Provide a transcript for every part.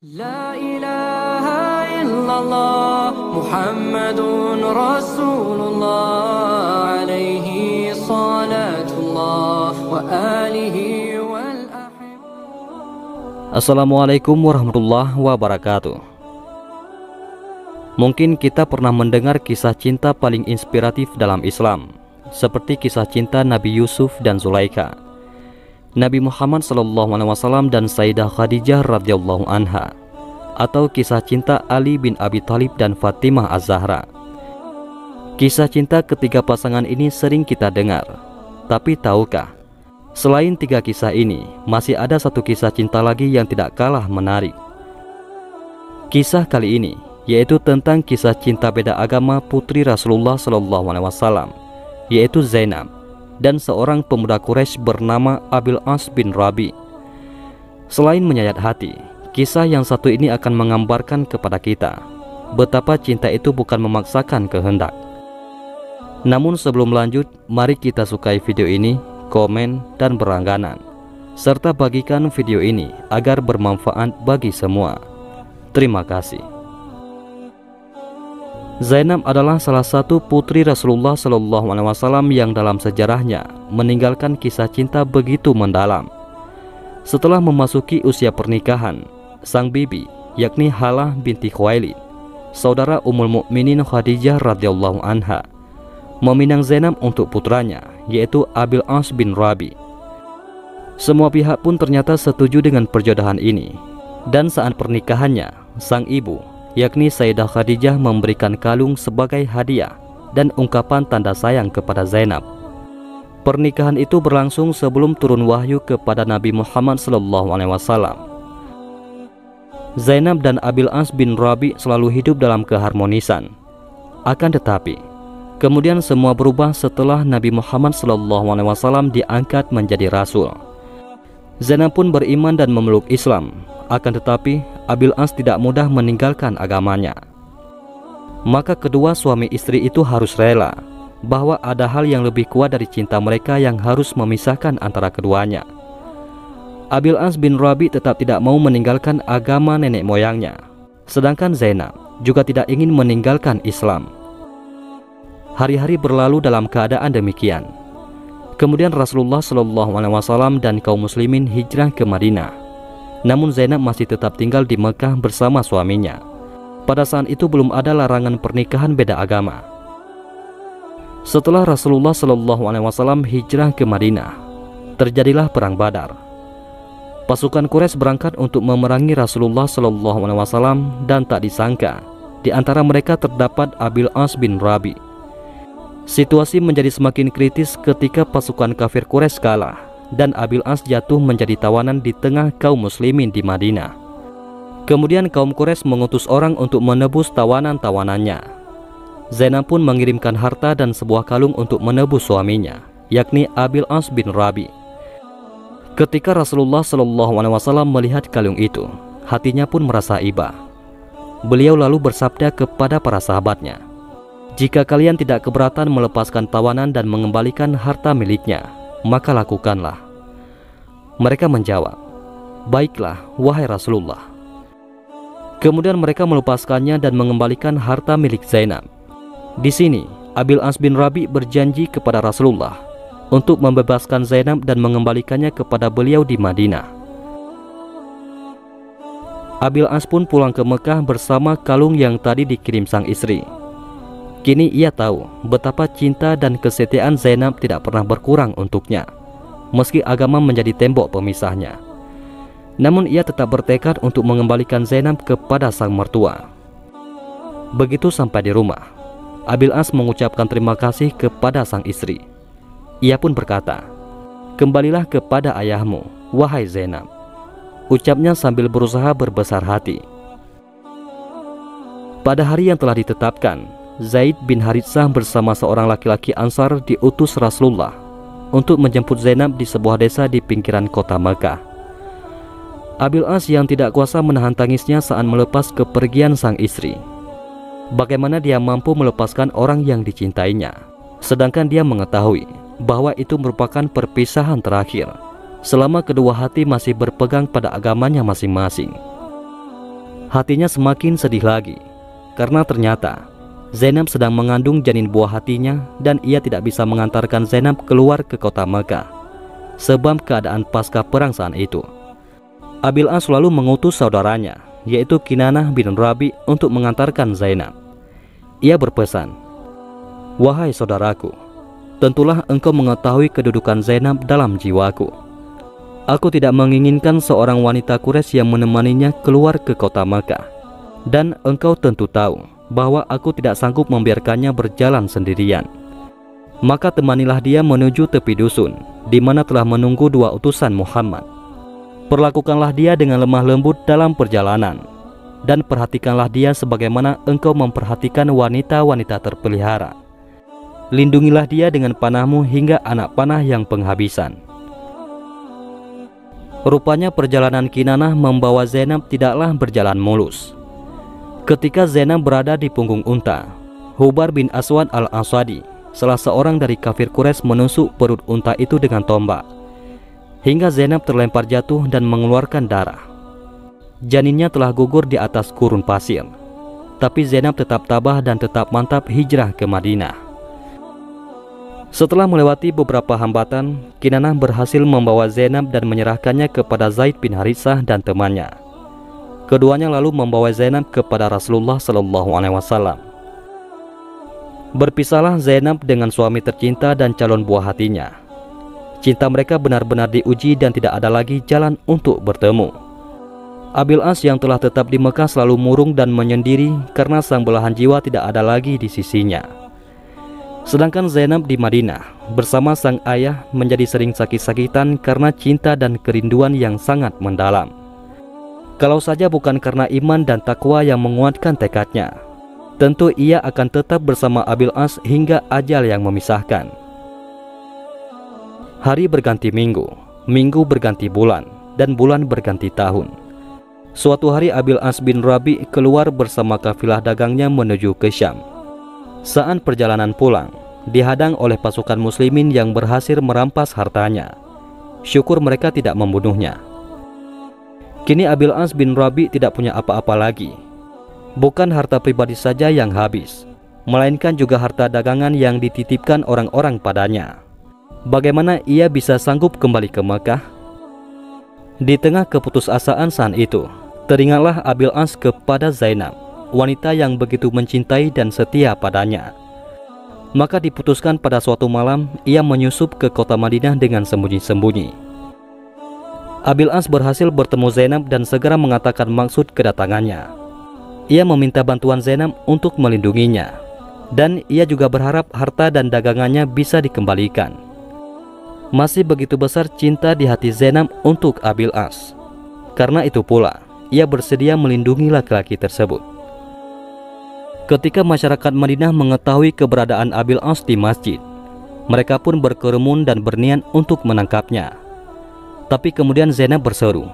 La ilaha illallah Muhammadun Rasulullah alaihi salatullah wa alihi wal Assalamualaikum warahmatullahi wabarakatuh. Mungkin kita pernah mendengar kisah cinta paling inspiratif dalam Islam, seperti kisah cinta Nabi Yusuf dan Zulaikha, Nabi Muhammad SAW dan Sayyidah Khadijah radhiyallahu anha, atau kisah cinta Ali bin Abi Thalib dan Fatimah Az-Zahra. Kisah cinta ketiga pasangan ini sering kita dengar, tapi tahukah, selain tiga kisah ini, masih ada satu kisah cinta lagi yang tidak kalah menarik. Kisah kali ini yaitu tentang kisah cinta beda agama putri Rasulullah SAW, yaitu Zainab dan seorang pemuda Quraisy bernama Abil As bin Rabi. Selain menyayat hati, kisah yang satu ini akan menggambarkan kepada kita betapa cinta itu bukan memaksakan kehendak. Namun sebelum lanjut, mari kita sukai video ini, komen, dan berlangganan, serta bagikan video ini agar bermanfaat bagi semua. Terima kasih. Zainab adalah salah satu putri Rasulullah SAW yang dalam sejarahnya meninggalkan kisah cinta begitu mendalam. Setelah memasuki usia pernikahan, sang bibi, yakni Halah binti Khuwailid, saudara Ummul Mukminin Khadijah radhiyallahu anha, meminang Zainab untuk putranya, yaitu Abil As bin Rabi. Semua pihak pun ternyata setuju dengan perjodohan ini, dan saat pernikahannya, sang ibu, yakni Sayyidah Khadijah, memberikan kalung sebagai hadiah dan ungkapan tanda sayang kepada Zainab. Pernikahan itu berlangsung sebelum turun wahyu kepada Nabi Muhammad SAW. Zainab dan Abil As bin Rabi selalu hidup dalam keharmonisan. Akan tetapi, kemudian semua berubah setelah Nabi Muhammad SAW diangkat menjadi Rasul. Zainab pun beriman dan memeluk Islam. Akan tetapi, Abil As tidak mudah meninggalkan agamanya. Maka kedua suami istri itu harus rela bahwa ada hal yang lebih kuat dari cinta mereka yang harus memisahkan antara keduanya. Abil As bin Rabi tetap tidak mau meninggalkan agama nenek moyangnya, sedangkan Zainab juga tidak ingin meninggalkan Islam. Hari-hari berlalu dalam keadaan demikian. Kemudian Rasulullah SAW dan kaum muslimin hijrah ke Madinah. Namun Zainab masih tetap tinggal di Mekah bersama suaminya. Pada saat itu belum ada larangan pernikahan beda agama. Setelah Rasulullah SAW hijrah ke Madinah, terjadilah perang Badar. Pasukan Quraisy berangkat untuk memerangi Rasulullah SAW dan tak disangka di antara mereka terdapat Abil As bin Rabi. Situasi menjadi semakin kritis ketika pasukan kafir Quraisy kalah dan Abil As jatuh menjadi tawanan di tengah kaum muslimin di Madinah. Kemudian kaum Quraisy mengutus orang untuk menebus tawanan-tawanannya. Zainab pun mengirimkan harta dan sebuah kalung untuk menebus suaminya, yakni Abil As bin Rabi. Ketika Rasulullah SAW melihat kalung itu, hatinya pun merasa iba. Beliau lalu bersabda kepada para sahabatnya, "Jika kalian tidak keberatan melepaskan tawanan dan mengembalikan harta miliknya, maka lakukanlah." Mereka menjawab, "Baiklah, wahai Rasulullah." Kemudian mereka melepaskannya dan mengembalikan harta milik Zainab. Di sini, Abil As bin Rabi berjanji kepada Rasulullah untuk membebaskan Zainab dan mengembalikannya kepada beliau di Madinah. Abil As pun pulang ke Mekah bersama kalung yang tadi dikirim sang istri. Kini ia tahu betapa cinta dan kesetiaan Zainab tidak pernah berkurang untuknya, meski agama menjadi tembok pemisahnya. Namun ia tetap bertekad untuk mengembalikan Zainab kepada sang mertua. Begitu sampai di rumah, Abil As mengucapkan terima kasih kepada sang istri. Ia pun berkata, "Kembalilah kepada ayahmu, wahai Zainab," ucapnya sambil berusaha berbesar hati. Pada hari yang telah ditetapkan, Zaid bin Haritsah bersama seorang laki-laki Ansar diutus Rasulullah untuk menjemput Zainab di sebuah desa di pinggiran kota Mekah. Abil As yang tidak kuasa menahan tangisnya saat melepas kepergian sang istri. Bagaimana dia mampu melepaskan orang yang dicintainya, sedangkan dia mengetahui bahwa itu merupakan perpisahan terakhir selama kedua hati masih berpegang pada agamanya masing-masing. Hatinya semakin sedih lagi, karena ternyata Zainab sedang mengandung janin buah hatinya dan ia tidak bisa mengantarkan Zainab keluar ke kota Mekah sebab keadaan pasca perang saat itu. Abil As selalu mengutus saudaranya, yaitu Kinanah bin Rabi, untuk mengantarkan Zainab. Ia berpesan, "Wahai saudaraku, tentulah engkau mengetahui kedudukan Zainab dalam jiwaku. Aku tidak menginginkan seorang wanita Quraisy yang menemaninya keluar ke kota Makkah. Dan engkau tentu tahu bahwa aku tidak sanggup membiarkannya berjalan sendirian. Maka temanilah dia menuju tepi dusun, di mana telah menunggu 2 utusan Muhammad. Perlakukanlah dia dengan lemah lembut dalam perjalanan, dan perhatikanlah dia sebagaimana engkau memperhatikan wanita-wanita terpelihara. Lindungilah dia dengan panahmu hingga anak panah yang penghabisan." Rupanya perjalanan Kinanah membawa Zainab tidaklah berjalan mulus. Ketika Zainab berada di punggung unta, Hubar bin Aswad al-Aswadi, salah seorang dari kafir Quraisy, menusuk perut unta itu dengan tombak, hingga Zainab terlempar jatuh dan mengeluarkan darah. Janinnya telah gugur di atas gurun pasir, tapi Zainab tetap tabah dan tetap mantap hijrah ke Madinah. Setelah melewati beberapa hambatan, Kinanah berhasil membawa Zainab dan menyerahkannya kepada Zaid bin Haritsah dan temannya. Keduanya lalu membawa Zainab kepada Rasulullah SAW. Berpisahlah Zainab dengan suami tercinta dan calon buah hatinya. Cinta mereka benar-benar diuji dan tidak ada lagi jalan untuk bertemu. Abil As yang telah tetap di Mekah selalu murung dan menyendiri karena sang belahan jiwa tidak ada lagi di sisinya. Sedangkan Zainab di Madinah bersama sang ayah menjadi sering sakit-sakitan karena cinta dan kerinduan yang sangat mendalam. Kalau saja bukan karena iman dan takwa yang menguatkan tekadnya, tentu ia akan tetap bersama Abil As hingga ajal yang memisahkan. Hari berganti minggu, minggu berganti bulan, dan bulan berganti tahun. Suatu hari Abil As bin Rabi keluar bersama kafilah dagangnya menuju ke Syam. Saat perjalanan pulang, dihadang oleh pasukan muslimin yang berhasil merampas hartanya. Syukur mereka tidak membunuhnya. Kini Abil As bin Rabi tidak punya apa-apa lagi. Bukan harta pribadi saja yang habis, melainkan juga harta dagangan yang dititipkan orang-orang padanya. Bagaimana ia bisa sanggup kembali ke Mekah? Di tengah keputusasaan saat itu, teringatlah Abil As kepada Zainab, wanita yang begitu mencintai dan setia padanya. Maka diputuskan pada suatu malam ia menyusup ke kota Madinah dengan sembunyi-sembunyi. Abil As berhasil bertemu Zainab dan segera mengatakan maksud kedatangannya. Ia meminta bantuan Zainab untuk melindunginya, dan ia juga berharap harta dan dagangannya bisa dikembalikan. Masih begitu besar cinta di hati Zainab untuk Abil As. Karena itu pula ia bersedia melindungi laki-laki tersebut. Ketika masyarakat Madinah mengetahui keberadaan Abil As di masjid, mereka pun berkerumun dan berniat untuk menangkapnya. Tapi kemudian Zainab berseru,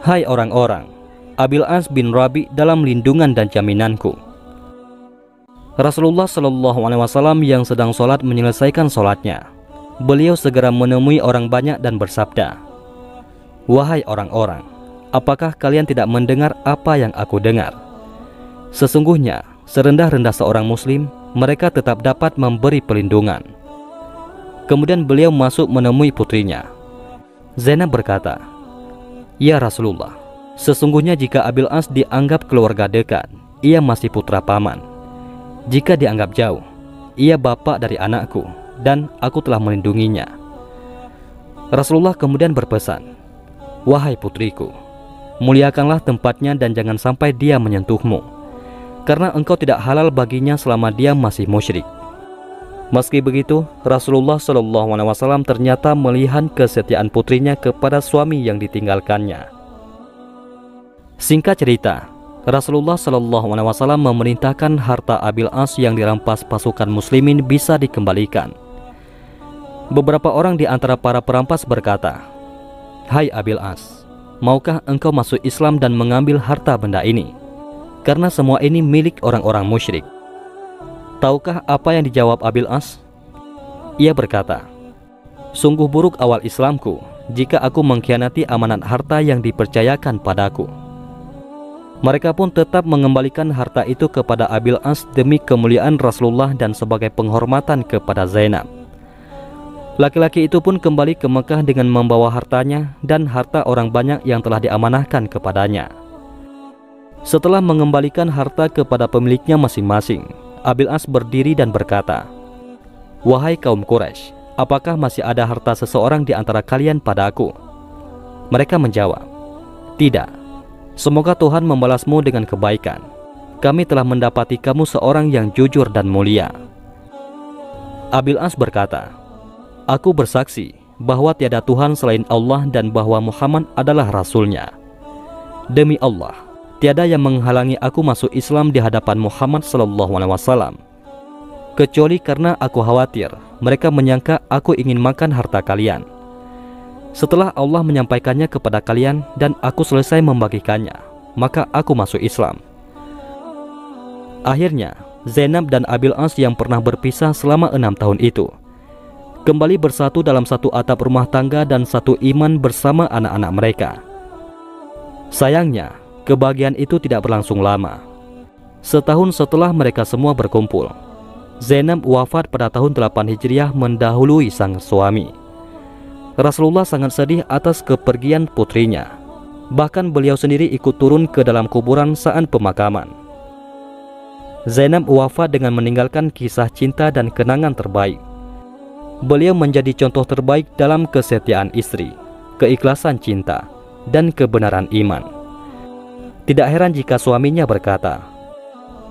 "Hai orang-orang, Abil As bin Rabi dalam lindungan dan jaminanku." Rasulullah SAW yang sedang sholat menyelesaikan sholatnya. Beliau segera menemui orang banyak dan bersabda, "Wahai orang-orang, apakah kalian tidak mendengar apa yang aku dengar? Sesungguhnya serendah-rendah seorang muslim, mereka tetap dapat memberi perlindungan." Kemudian beliau masuk menemui putrinya. Zainab berkata, "Ya Rasulullah, sesungguhnya jika Abil As dianggap keluarga dekat, ia masih putra paman. Jika dianggap jauh, ia bapak dari anakku, dan aku telah melindunginya." Rasulullah kemudian berpesan, "Wahai putriku, muliakanlah tempatnya dan jangan sampai dia menyentuhmu, karena engkau tidak halal baginya selama dia masih musyrik." Meski begitu, Rasulullah SAW ternyata melihat kesetiaan putrinya kepada suami yang ditinggalkannya. Singkat cerita, Rasulullah SAW memerintahkan harta Abil As yang dirampas pasukan muslimin bisa dikembalikan. Beberapa orang di antara para perampas berkata, "Hai Abil As, maukah engkau masuk Islam dan mengambil harta benda ini? Karena semua ini milik orang-orang musyrik." Tahukah apa yang dijawab Abil As? Ia berkata, "Sungguh buruk awal Islamku jika aku mengkhianati amanat harta yang dipercayakan padaku." Mereka pun tetap mengembalikan harta itu kepada Abil As demi kemuliaan Rasulullah dan sebagai penghormatan kepada Zainab. Laki-laki itu pun kembali ke Mekah dengan membawa hartanya dan harta orang banyak yang telah diamanahkan kepadanya. Setelah mengembalikan harta kepada pemiliknya masing-masing, Abil As berdiri dan berkata, "Wahai kaum Quraisy, apakah masih ada harta seseorang di antara kalian padaku?" Mereka menjawab, "Tidak. Semoga Tuhan membalasmu dengan kebaikan. Kami telah mendapati kamu seorang yang jujur dan mulia." Abil As berkata, "Aku bersaksi bahwa tiada Tuhan selain Allah dan bahwa Muhammad adalah Rasul-Nya. Demi Allah, tiada yang menghalangi aku masuk Islam di hadapan Muhammad SAW, kecuali karena aku khawatir mereka menyangka aku ingin makan harta kalian. Setelah Allah menyampaikannya kepada kalian dan aku selesai membagikannya, maka aku masuk Islam." Akhirnya, Zainab dan Abil As yang pernah berpisah selama 6 tahun itu kembali bersatu dalam satu atap rumah tangga dan satu iman bersama anak-anak mereka. Sayangnya, kebahagiaan itu tidak berlangsung lama. Setahun setelah mereka semua berkumpul, Zainab wafat pada tahun 8 Hijriah mendahului sang suami. Rasulullah sangat sedih atas kepergian putrinya. Bahkan beliau sendiri ikut turun ke dalam kuburan saat pemakaman. Zainab wafat dengan meninggalkan kisah cinta dan kenangan terbaik. Beliau menjadi contoh terbaik dalam kesetiaan istri, keikhlasan cinta, dan kebenaran iman. Tidak heran jika suaminya berkata,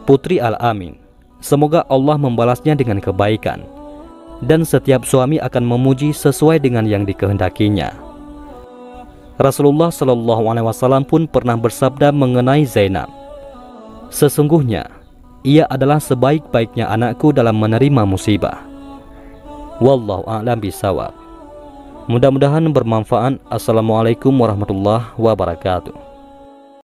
"Putri Al-Amin, semoga Allah membalasnya dengan kebaikan, dan setiap suami akan memuji sesuai dengan yang dikehendakinya." Rasulullah SAW pun pernah bersabda mengenai Zainab, "Sesungguhnya ia adalah sebaik-baiknya anakku dalam menerima musibah." Wallahu a'lam bishawab. Mudah-mudahan bermanfaat. Assalamualaikum warahmatullahi wabarakatuh.